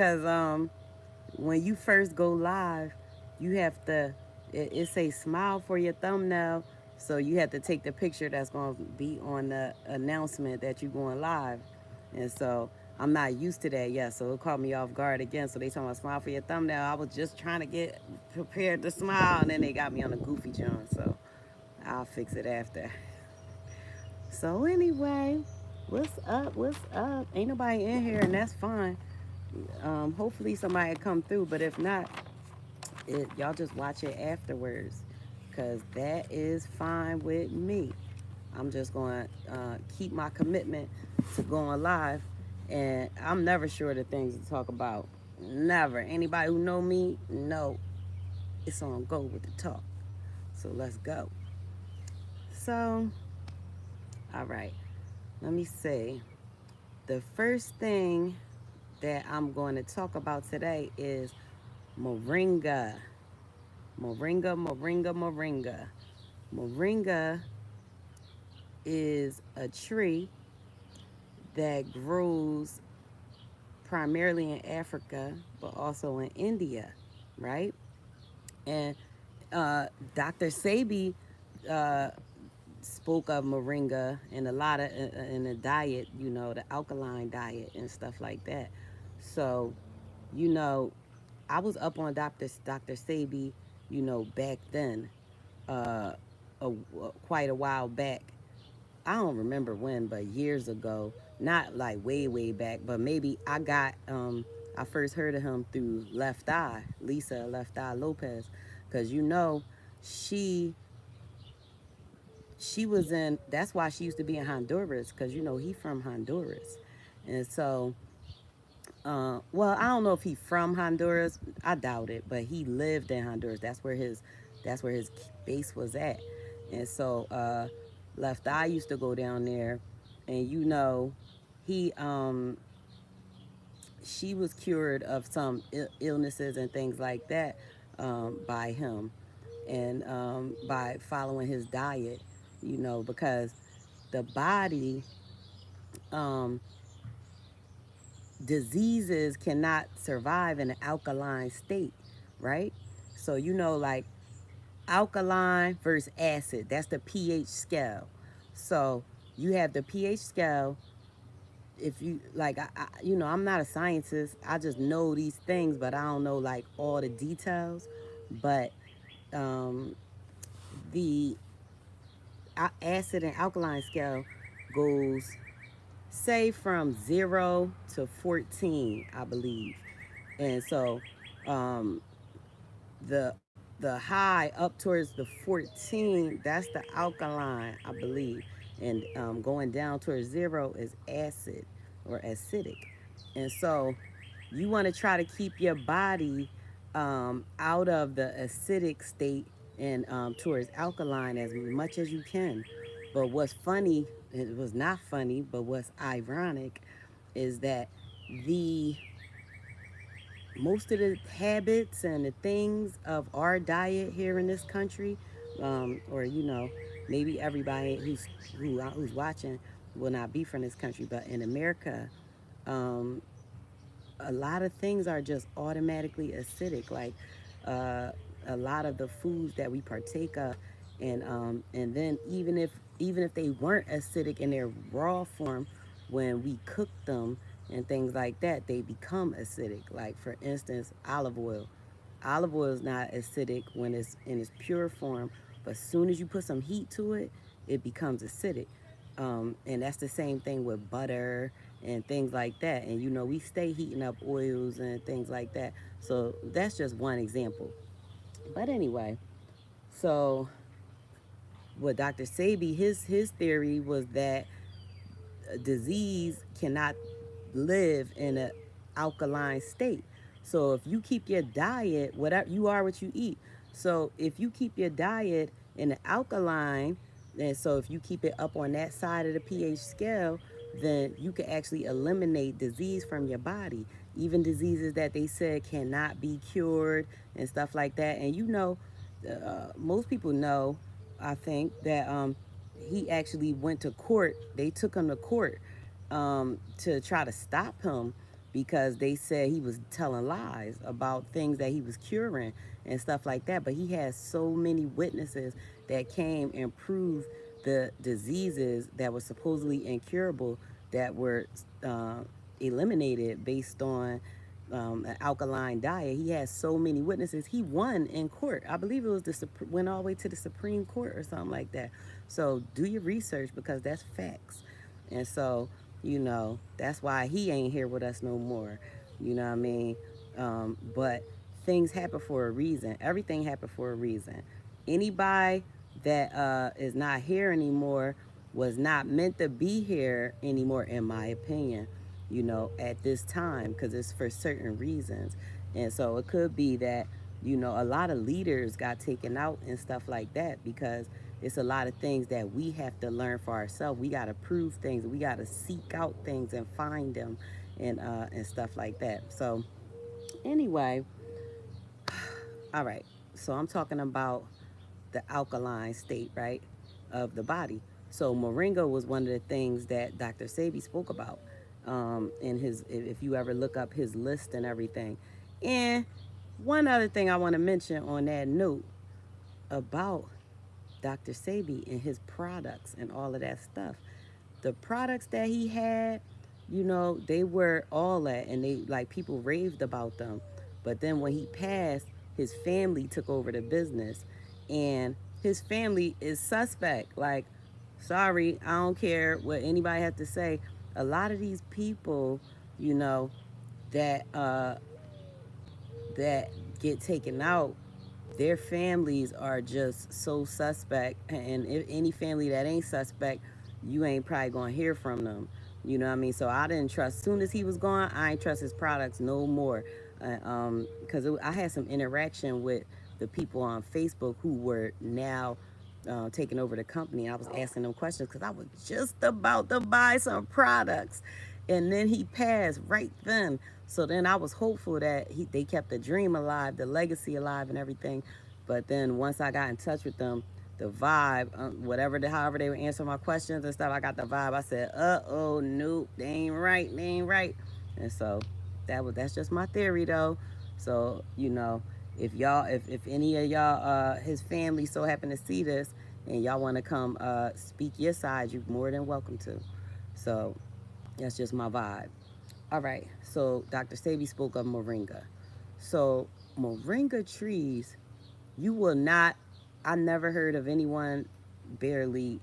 because when you first go live, you have to it say smile for your thumbnail, so you have to take the picture that's going to be on the announcement that you're going live. And so I'm not used to that yet, so it caught me off guard again. So they told me smile for your thumbnail. I was just trying to get prepared to smile, and then they got me on a goofy joint. So I'll fix it after. So anyway, what's up? What's up? Ain't nobody in here, and that's fine. Hopefully somebody come through, but if not, y'all just watch it afterwards, cause that is fine with me. I'm just going to keep my commitment to going live, and I'm never short of things to talk about. Never. Anybody who know me know it's on go with the talk. So let's go. So, all right. Let me see. The first thing that I'm going to talk about today is moringa. Moringa, moringa, moringa. Moringa is a tree that grows primarily in Africa, but also in India, right? And Dr. Sebi uh, spoke of moringa and a lot of in the diet, the alkaline diet and stuff like that. So, you know, I was up on Dr. Sebi, back then, uh, quite a while back. I don't remember when, but years ago. Not like way, way back, but maybe I first heard of him through Left Eye, Lisa Left Eye Lopez, because she she was in. That's why she used to be in Honduras, because he from Honduras, and so well, I don't know if he from Honduras. I doubt it, but he lived in Honduras. That's where his base was at. And so Left Eye used to go down there, and he she was cured of some illnesses and things like that by him, and by following his diet, because the body um, diseases cannot survive in an alkaline state, right? So like alkaline versus acid, that's the pH scale. So you have the pH scale. If you like, I'm not a scientist. I just know these things, but I don't know like all the details. But um, the acid and alkaline scale goes, say, from 0 to 14, I believe. And so um, the high up towards the 14, that's the alkaline, I believe. And going down towards 0 is acid or acidic. And so you want to try to keep your body out of the acidic state and towards alkaline as much as you can. But what's funny, it was not funny, but what's ironic is that the most of the habits and the things of our diet here in this country, or maybe everybody who's watching will not be from this country, but in America, um, a lot of things are just automatically acidic. Like uh, a lot of the foods that we partake of, and then even if they weren't acidic in their raw form, when we cook them and things like that, they become acidic. Like for instance, olive oil. Olive oil is not acidic when it's in its pure form, but as soon as you put some heat to it, it becomes acidic. And that's the same thing with butter and things like that. And we stay heating up oils and things like that. So that's just one example. But anyway, so what Dr. Sebi, his theory was that a disease cannot live in an alkaline state. So if you keep your diet, whatever you are, what you eat. So if you keep your diet in the alkaline, and so if you keep it up on that side of the pH scale, then you can actually eliminate disease from your body, even diseases that they said cannot be cured and stuff like that. And most people know, I think, that he actually went to court. They took him to court to try to stop him because they said he was telling lies about things that he was curing and stuff like that. But he has so many witnesses that came and proved the diseases that were supposedly incurable that were uh, eliminated based on an alkaline diet. He has so many witnesses. He won in court. I believe it was went all the way to the Supreme Court or something like that. So do your research because that's facts. And so, that's why he ain't here with us no more. You know what I mean? But things happen for a reason. Everything happened for a reason. Anybody that is not here anymore was not meant to be here anymore, in my opinion, at this time, because it's for certain reasons. And so it could be that, a lot of leaders got taken out and stuff like that because it's a lot of things that we have to learn for ourselves. We got to prove things. We got to seek out things and find them and stuff like that. So, anyway, all right. So, I'm talking about the alkaline state, right, of the body. So moringa was one of the things that Dr. Sebi spoke about in his, if you ever look up his list and everything. And one other thing I want to mention on that note about Dr. Sebi and his products and all of that stuff. The products that he had, they were all that, and they like people raved about them. But then when he passed, his family took over the business, and his family is suspect. Like, sorry, I don't care what anybody has to say. A lot of these people, you know, that that get taken out, their families are just so suspect. And if any family that ain't suspect, you ain't probably gonna hear from them. You know what I mean? So I didn't trust. Soon as he was gone, I ain't trust his products no more. Because I had some interaction with the people on Facebook who were now taking over the company. I was asking them questions because I was just about to buy some products, and then he passed right then. So then I was hopeful that they kept the dream alive, the legacy alive, and everything. But then once I got in touch with them, the vibe, however they were answering my questions and stuff, I got the vibe. I said, oh, nope, they ain't right, they ain't right. And so that's just my theory though. So, if any of y'all his family so happen to see this and y'all want to come speak your side, you're more than welcome to. So that's just my vibe. All right. So Dr. Sebi spoke of moringa. So moringa trees, you will not, I never heard of anyone barely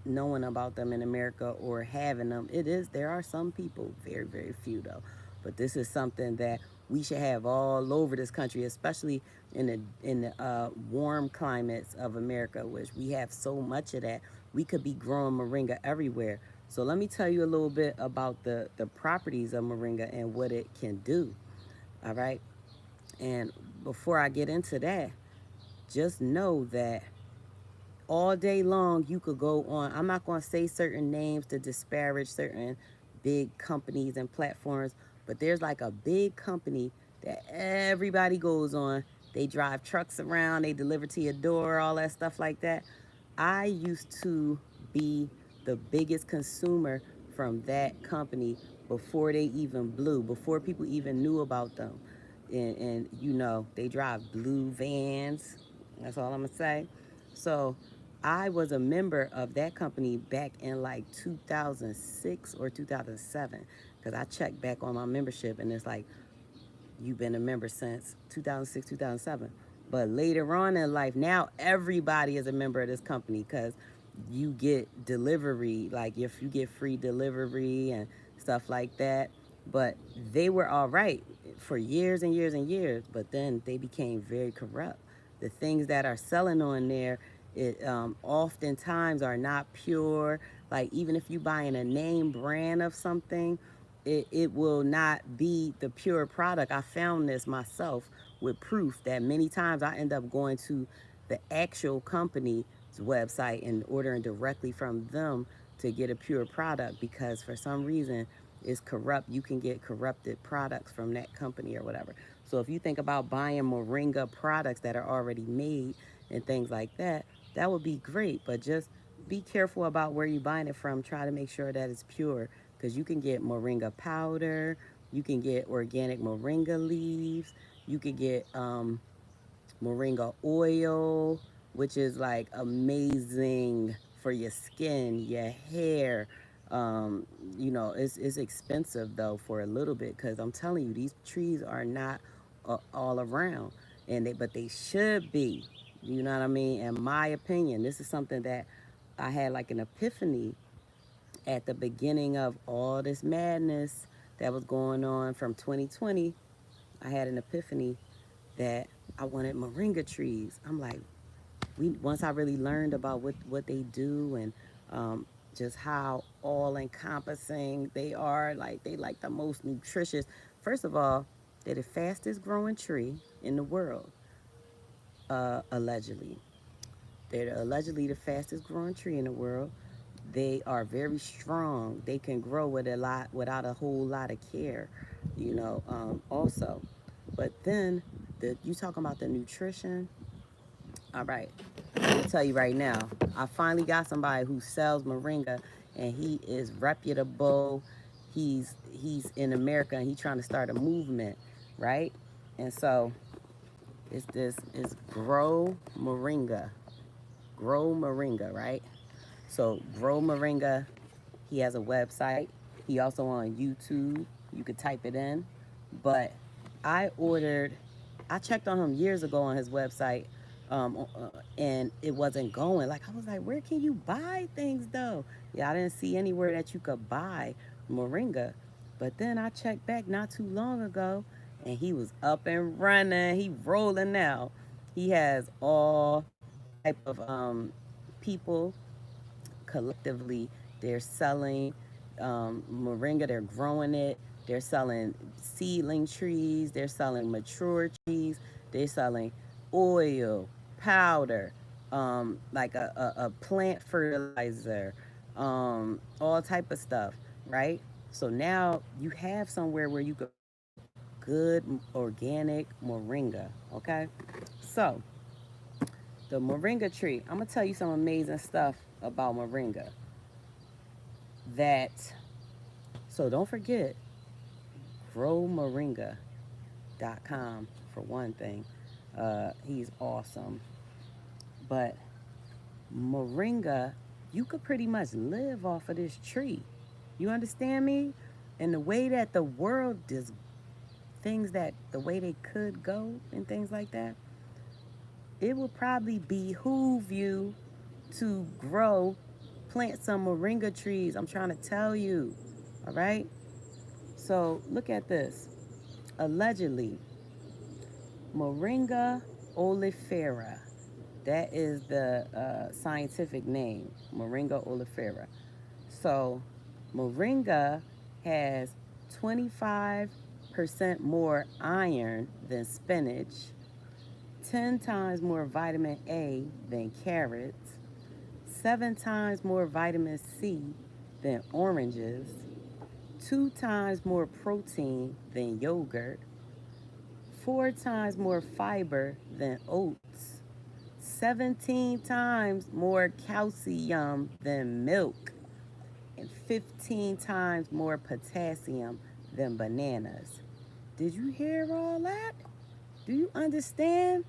knowing about them in America or having them. There are some people, very, very few though. But this is something that we should have all over this country, especially in the warm climates of America, which we have so much of that. We could be growing moringa everywhere. So let me tell you a little bit about the properties of moringa and what it can do. All right. And before I get into that, just know that all day long you could go on. I'm not going to say certain names to disparage certain big companies and platforms, but there's like a big company that everybody goes on. They drive trucks around, they deliver to your door, all that stuff like that. I used to be the biggest consumer from that company before they even blew, before people even knew about them. And they drive blue vans. That's all I'm going to say. So I was a member of that company back in like 2006 or 2007 because I checked back on my membership and it's like you've been a member since 2006, 2007. But later on in life, now everybody is a member of this company because you get delivery, like if you get free delivery and stuff like that. But they were all right for years and years and years, but then they became very corrupt. The things that are selling on there, it oftentimes are not pure. Like even if you buying a name brand of something, it will not be the pure product. I found this myself with proof that many times I end up going to the actual company's website and ordering directly from them to get a pure product because for some reason it's corrupt. You can get corrupted products from that company or whatever. So if you think about buying moringa products that are already made and things like that, that would be great. But just be careful about where you're buying it from. Try to make sure that it's pure because you can get moringa powder, You can get organic moringa leaves. You could get moringa oil, which is like amazing for your skin, your hair. Um, it's expensive though for a little bit because I'm telling you, these trees are not all around, but they should be. You know what I mean? In my opinion, this is something that I had like an epiphany at the beginning of all this madness that was going on from 2020. I had an epiphany that I wanted moringa trees. I'm like, we once I really learned about what they do and just how all encompassing they are. Like they like the most nutritious. First of all, they're the fastest growing tree in the world, allegedly. They're allegedly the fastest growing tree in the world. They are very strong. They can grow with a lot without a whole lot of care, also. But then you talking about the nutrition. All right. Let me tell you right now. I finally got somebody who sells moringa and he is reputable. He's in America and he's trying to start a movement, right? And so it's grow moringa. Grow moringa, right? So grow moringa. He has a website. He also on YouTube. You could type it in. But I ordered. I checked on him years ago on his website, and it wasn't going. Like I was like, where can you buy things though? Yeah, I didn't see anywhere that you could buy moringa. But then I checked back not too long ago, and he was up and running. He rolling now. He has all type of people collectively. They're selling moringa, they're growing it, they're selling seedling trees, they're selling mature trees, they're selling oil, powder, like a plant fertilizer, all type of stuff, right? So now you have somewhere where you could buy good organic moringa, okay? So the moringa tree, I'm gonna tell you some amazing stuff about moringa. That so don't forget growmoringa.com for one thing. He's awesome. But moringa, you could pretty much live off of this tree. You understand me? And the way that the world does things that the way they could go and things like that, it will probably behoove you to plant some moringa trees. I'm trying to tell you. All right? So look at this. Allegedly, moringa oleifera. That is the scientific name, moringa oleifera. So, moringa has 25% more iron than spinach, 10 times more vitamin A than carrots, 7 times more vitamin C than oranges, 2 times more protein than yogurt, 4 times more fiber than oats, 17 times more calcium than milk, and 15 times more potassium than bananas. Did you hear all that? Do you understand?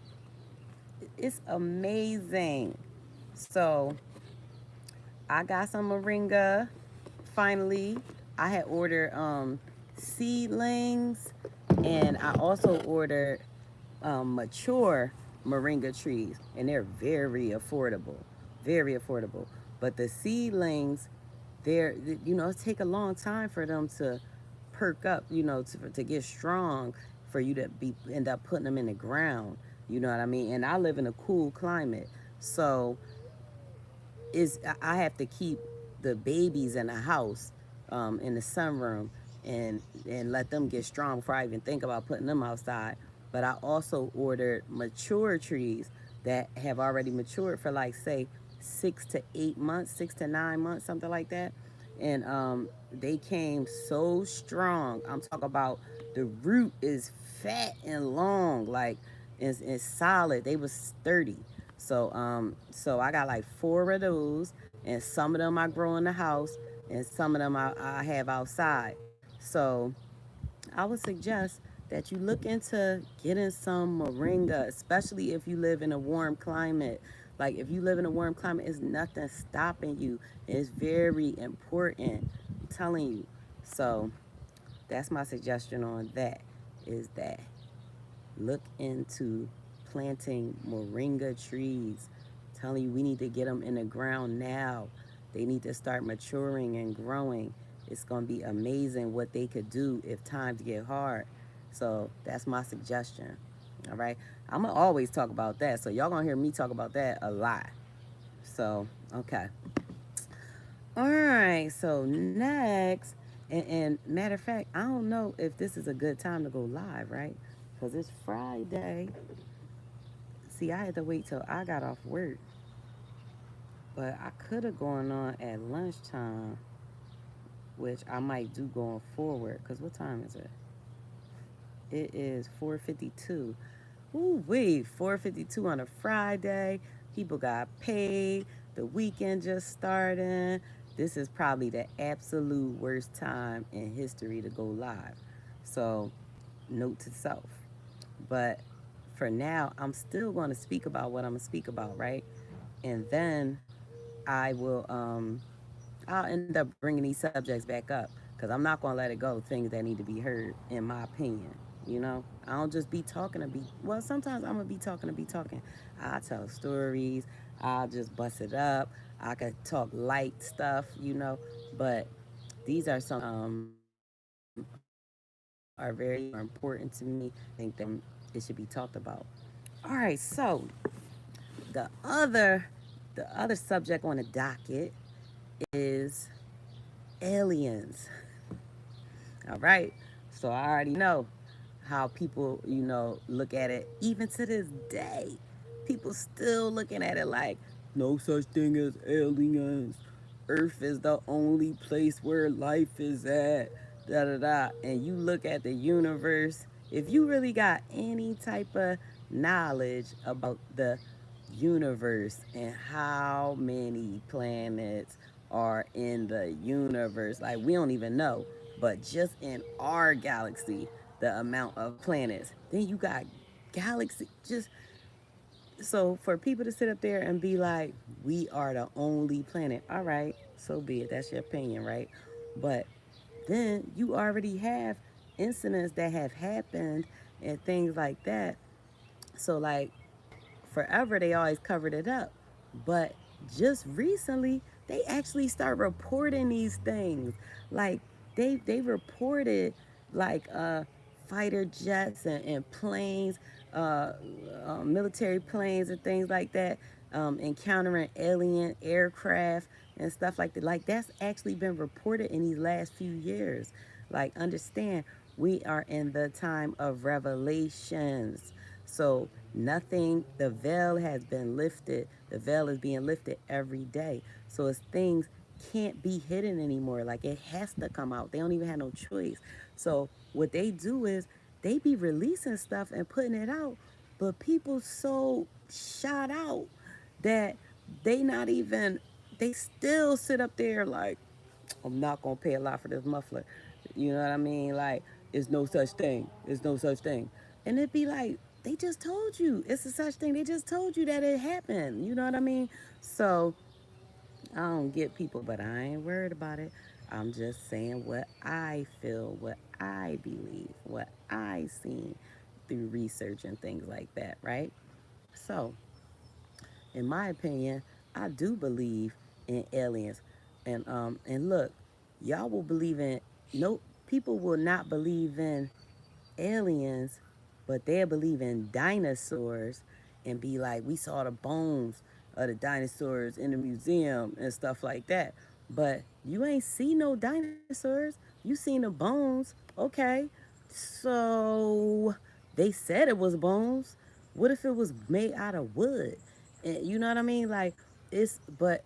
It's amazing. So, I got some moringa finally. I had ordered seedlings and I also ordered mature moringa trees, and they're very affordable, very affordable. But the seedlings, it take a long time for them to perk up, to get strong, for you to be end up putting them in the ground. You know what I mean? And I live in a cool climate, so is I have to keep the babies in the house, in the sunroom, and let them get strong before I even think about putting them outside. But I also ordered mature trees that have already matured for like say 6 to 8 months, 6 to 9 months, something like that. And they came so strong. I'm talking about the root is fat and long, like it's solid. They was sturdy. So I got like 4 of those, and some of them I grow in the house, and some of them I have outside. So I would suggest that you look into getting some moringa, especially if you live in a warm climate. Like if you live in a warm climate, it's nothing stopping you. It's very important. I'm telling you. So that's my suggestion on that. Is that look into planting moringa trees. I'm telling you, we need to get them in the ground now. They need to start maturing and growing. It's going to be amazing what they could do if times get hard. So that's my suggestion. All right. I'm going to always talk about that. So y'all going to hear me talk about that a lot. So, okay. All right. So next, and matter of fact, I don't know if this is a good time to go live, right? Because it's Friday. See, I had to wait till I got off work, but I could have gone on at lunchtime, which I might do going forward. Cause what time is it? It is 4:52. Ooh wait, 4:52 on a Friday. People got paid. The weekend just starting. This is probably the absolute worst time in history to go live. So, note to self. But for now, I'm still going to speak about what I'm going to speak about, right? And then I will, I'll end up bringing these subjects back up because I'm not going to let it go. Things that need to be heard, in my opinion. You know, I don't just be talking to be, well, sometimes I'm going to be talking to be talking. I'll tell stories, I'll just bust it up. I could talk light stuff, you know, but these are some are very important to me. I think that it should be talked about. All right, so the other the other subject on the docket is aliens. All right. So I already know how people, look at it. Even to this day, people still looking at it like no such thing as aliens. Earth is the only place where life is at. Da da da. And you look at the universe. If you really got any type of knowledge about the universe and how many planets are in the universe, like we don't even know, but just in our galaxy, the amount of planets. Then you got galaxy. Just so for people to sit up there and be like, we are the only planet. All right, so be it. That's your opinion, right? But then you already have incidents that have happened and things like that. So like forever they always covered it up. But just recently they actually start reporting these things. Like they reported like fighter jets and planes, military planes and things like that, encountering alien aircraft and stuff like that. Like that's actually been reported in these last few years. Like understand, we are in the time of revelations. So nothing, the veil has been lifted. The veil is being lifted every day. So it's things can't be hidden anymore. Like it has to come out. They don't even have no choice. So what they do is they be releasing stuff and putting it out, but people so shot out that they not even, they still sit up there like, I'm not gonna pay a lot for this muffler. You know what I mean? Like, it's no such thing. It's no such thing. And it'd be like, they just told you it's a such thing. They just told you that it happened. You know what I mean? So I don't get people, but I ain't worried about it. I'm just saying what I feel, what I believe, what I seen through research and things like that, right? So in my opinion, I do believe in aliens. And look, y'all will believe in no people will not believe in aliens, but they'll believe in dinosaurs and be like, we saw the bones of the dinosaurs in the museum and stuff like that. But you ain't see no dinosaurs. You seen the bones. Okay. So they said it was bones. What if it was made out of wood? And you know what I mean? Like it's but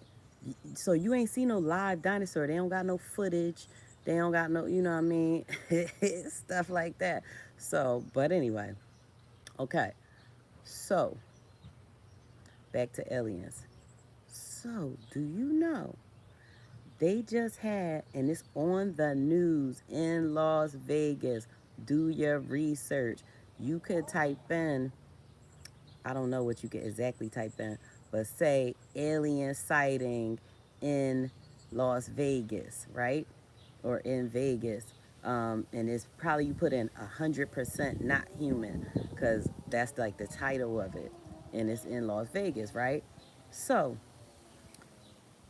so you ain't seen no live dinosaur. They don't got no footage. They don't got no, you know what I mean? Stuff like that. So, but anyway, okay. So, back to aliens. So, do you know they just had, and it's on the news in Las Vegas. Do your research. You could type in, I don't know what you can exactly type in, but say alien sighting in Las Vegas, right? Or in Vegas. And it's probably you put in 100% not human, because that's like the title of it. And it's in Las Vegas, right? So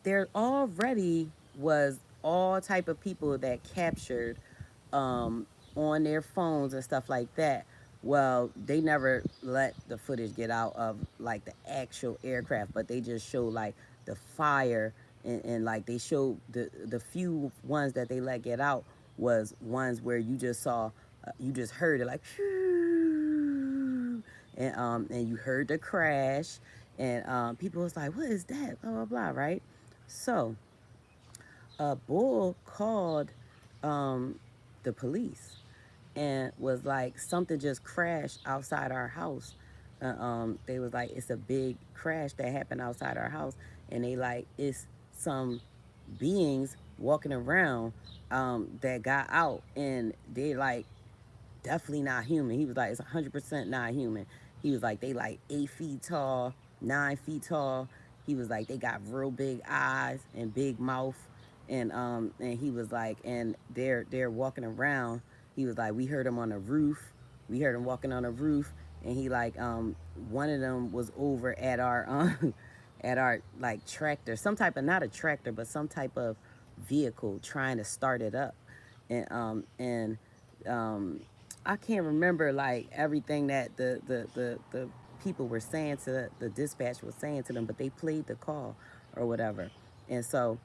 there already was all type of people that captured um, on their phones and stuff like that. Well, they never let the footage get out of like the actual aircraft, but they just showed like the fire, and like they showed the few ones that they let get out was ones where you just saw, you just heard it like and you heard the crash, and people was like, what is that, blah blah blah, right? So a bull called um, the police and was like, something just crashed outside our house. They was like, it's a big crash that happened outside our house, and they like, it's some beings walking around that got out, and they like definitely not human. He was like, it's 100% not human. He was like, they like 8 feet tall, 9 feet tall. He was like, they got real big eyes and big mouth, and he was like, and they're walking around. He was like, we heard him on the roof. We heard him walking on the roof, and he like one of them was over at our at our like tractor, some type of, not a tractor, but some type of vehicle trying to start it up, and um, I can't remember like everything that the people were saying to the dispatch was saying to them, but they played the call or whatever, and so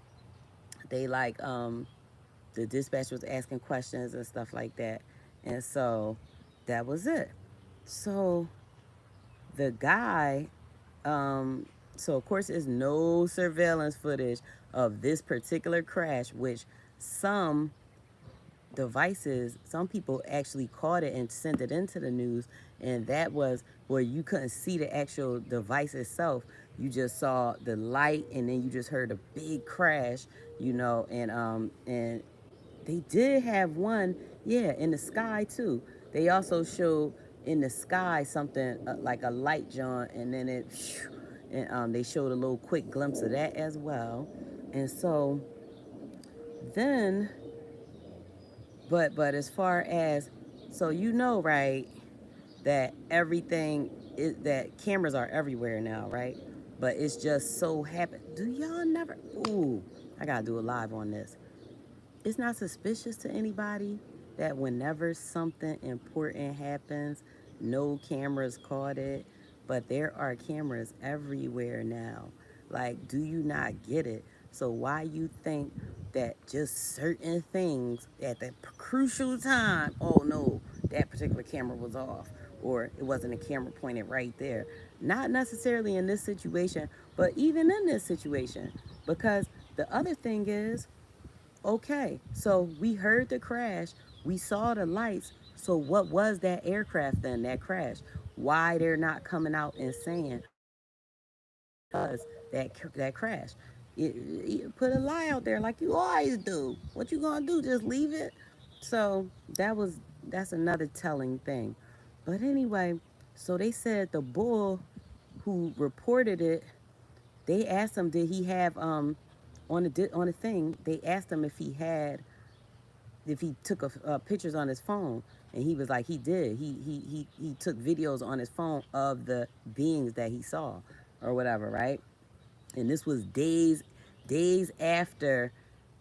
they like the dispatch was asking questions and stuff like that, and so that was it. So the guy, um, so of course there's no surveillance footage of this particular crash, which some devices, some people actually caught it and sent it into the news, and that was where you couldn't see the actual device itself. You just saw the light, and then you just heard a big crash, and they did have one, yeah, in the sky too. They also showed in the sky something like a light, John, and then and they showed a little quick glimpse of that as well. And so then, but as far as, so you know, right, that everything is, that cameras are everywhere now, right? But it's just so happen. Do y'all never? Ooh, I gotta do a live on this. It's not suspicious to anybody that whenever something important happens, no cameras caught it, but there are cameras everywhere now. Like, do you not get it? So why you think that just certain things at the crucial time, oh no, that particular camera was off, or it wasn't a camera pointed right there? Not necessarily in this situation, but even in this situation, because the other thing is, okay, so we heard the crash, we saw the lights. So what was that aircraft then that crashed? Why they're not coming out and saying what was that crash? Put a lie out there like you always do. What you gonna do? Just leave it? So that's another telling thing. But anyway, so they said the bull who reported it, they asked him, did he have on the thing? They asked him if he took pictures on his phone, and he was like, he did. He took videos on his phone of the beings that he saw, or whatever, right? And this was days after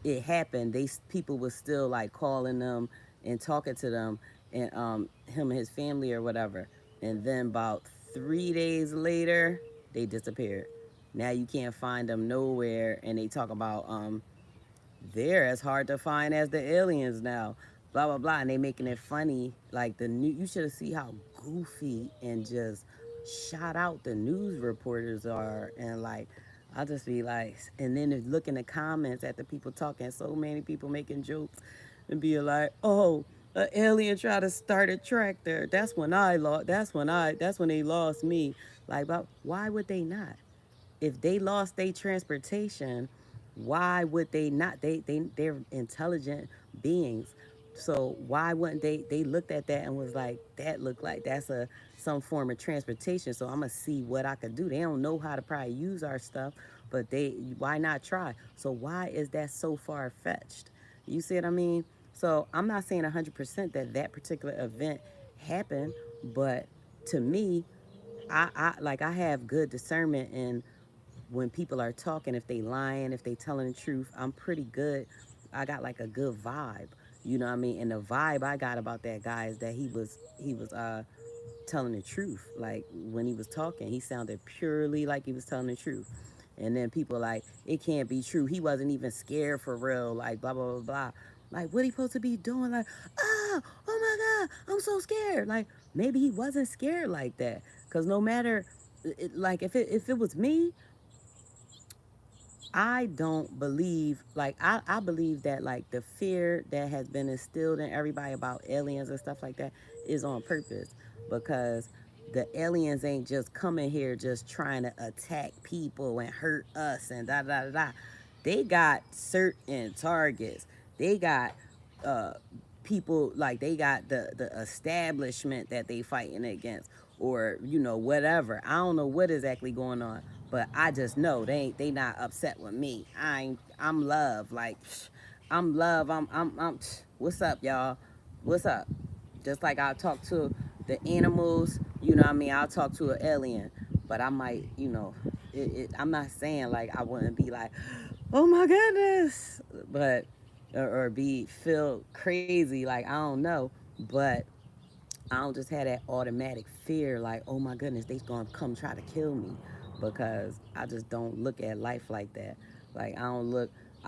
it happened. They people was still like calling them and talking to them, and him and his family or whatever. And then about 3 days later, they disappeared. Now you can't find them nowhere, and they talk about they're as hard to find as the aliens now. Blah blah blah, and they making it funny. Like the new, you should have seen how goofy and just shot out the news reporters are, and like I'll just be like, and then look in the comments at the people talking. So many people making jokes and be like, oh, an alien tried to start a tractor. That's when I lost. That's when they lost me. Like, but why would they not? If they lost their transportation, why would they not? They're intelligent beings. So why wouldn't they looked at that and was like, that looked like that's a some form of transportation. So I'm gonna see what I could do. They don't know how to probably use our stuff, but they why not try? So why is that so far fetched? You see what I mean? So I'm not saying 100% that that particular event happened, but to me, I like I have good discernment in when people are talking, if they lying, if they telling the truth. I'm pretty good. I got like a good vibe. You know what I mean? And the vibe I got about that guy is that he was telling the truth. Like when he was talking, he sounded purely like he was telling the truth. And then people like, it can't be true. He wasn't even scared for real. Like blah blah blah blah. Like what he supposed to be doing? Like, oh my God, I'm so scared. Like maybe he wasn't scared like that. Cause no matter, like if it was me, I don't believe like I believe that like the fear that has been instilled in everybody about aliens and stuff like that is on purpose because the aliens ain't just coming here just trying to attack people and hurt us and da da da da. They got certain targets. They got uh people like they got the establishment that they fighting against or whatever. I don't know what exactly going on, but I just know they not upset with me. I'm love. Like I'm love. I'm what's up, y'all? What's up? Just like I'll talk to the animals, what I mean? I'll talk to an alien, but I might, I'm not saying like I wouldn't be like, oh my goodness, but or be feel crazy, like I don't know, but I don't just have that automatic fear like, oh my goodness, they gonna come try to kill me because I just don't look at life like that. Like I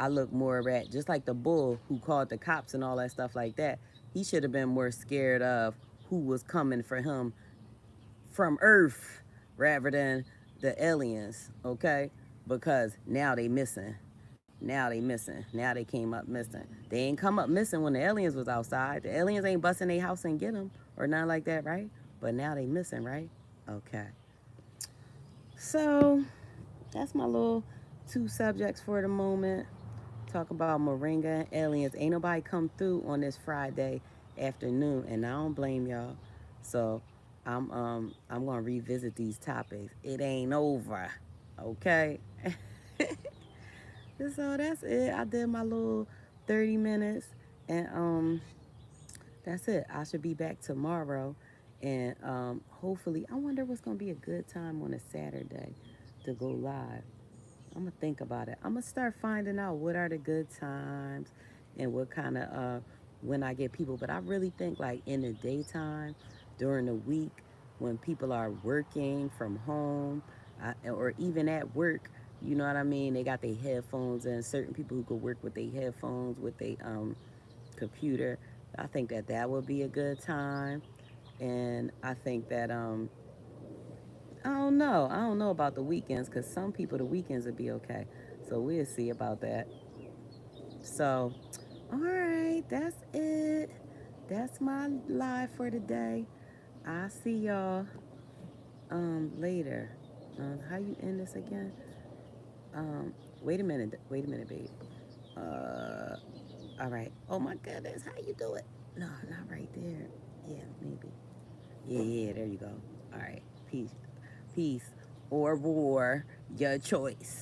look more at just like the bull who called the cops and all that stuff like that. He should have been more scared of who was coming for him from Earth rather than the aliens, okay? Because now they missing. Now they missing. Now they came up missing. They ain't come up missing when the aliens was outside. The aliens ain't busting their house and get them or nothing like that, right? But now they missing, right? Okay. So that's my little two subjects for the moment. Talk about moringa and aliens. Ain't nobody come through on this Friday afternoon, and I don't blame y'all. So I'm gonna revisit these topics. It ain't over, okay? So that's it. I did my little 30 minutes, and that's it. I should be back tomorrow, and hopefully, I wonder what's gonna be a good time on a Saturday to go live. I'm gonna think about it. I'm gonna start finding out what are the good times and what kind of when I get people. But I really think like in the daytime, during the week, when people are working from home, or even at work, you know what I mean. They got their headphones, and certain people who could work with their headphones with their computer. I think that that would be a good time, and I think that I don't know. I don't know about the weekends because some people the weekends would be okay. So we'll see about that. So, all right, that's it. That's my live for today. I'll see y'all later. How you end this again? Wait a minute. Wait a minute, babe. Uh, all right. Oh my goodness, how you do it? No, not right there. Yeah, maybe. Yeah, there you go. All right. Peace. Peace or war, your choice.